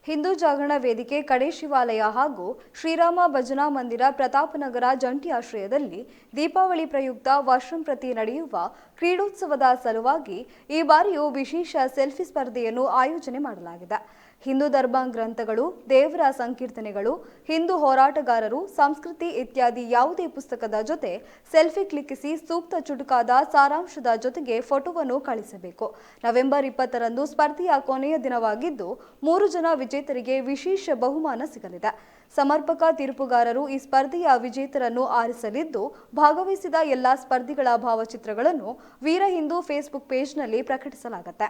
ಹಿಂದೂ ಜಾಗರಣ ವೇದಿಕೆ ಕಡೆ ಶಿವಾಲಯ ಹಾಗೂ ಶ್ರೀರಾಮ ಭಜನಾ ಮಂದಿರ ಪ್ರತಾಪನಗರ ಜಂಟಿ ಆಶ್ರಯದಲ್ಲಿ ದೀಪಾವಳಿ ಪ್ರಯುಕ್ತ ವರ್ಷಂಪ್ರತಿ ನಡೆಯುವ ಕ್ರೀಡೋತ್ಸವದ ಸಲುವಾಗಿ ಈ ಬಾರಿಯೂ ವಿಶೇಷ ಸೆಲ್ಫಿ ಸ್ಪರ್ಧೆಯನ್ನು ಆಯೋಜನೆ ಮಾಡಲಾಗಿದೆ. ಹಿಂದೂ ಧರ್ಮ ಗ್ರಂಥಗಳು, ದೇವರ ಸಂಕೀರ್ತನೆಗಳು, ಹಿಂದೂ ಹೋರಾಟಗಾರರು, ಸಂಸ್ಕೃತಿ ಇತ್ಯಾದಿ ಯಾವುದೇ ಪುಸ್ತಕದ ಜೊತೆ ಸೆಲ್ಫಿ ಕ್ಲಿಕ್ಕಿಸಿ ಸೂಕ್ತ ಚುಟುಕಾದ ಸಾರಾಂಶದ ಜೊತೆಗೆ ಫೋಟೋವನ್ನು ಕಳಿಸಬೇಕು. ನವೆಂಬರ್ 20ರಂದು ಸ್ಪರ್ಧೆಯ ಕೊನೆಯ ದಿನವಾಗಿದ್ದು 3 ಜನ ವಿಜೇತರಿಗೆ ವಿಶೇಷ ಬಹುಮಾನ ಸಿಗಲಿದೆ. ಸಮರ್ಪಕ ತೀರ್ಪುಗಾರರು ಈ ಸ್ಪರ್ಧೆಯ ವಿಜೇತರನ್ನು ಆರಿಸಲಿದ್ದು, ಭಾಗವಹಿಸಿದ ಎಲ್ಲಾ ಸ್ಪರ್ಧಿಗಳ ಭಾವಚಿತ್ರಗಳನ್ನು ವೀರ ಹಿಂದೂ ಫೇಸ್ಬುಕ್ ಪೇಜ್ನಲ್ಲಿ ಪ್ರಕಟಿಸಲಾಗುತ್ತೆ.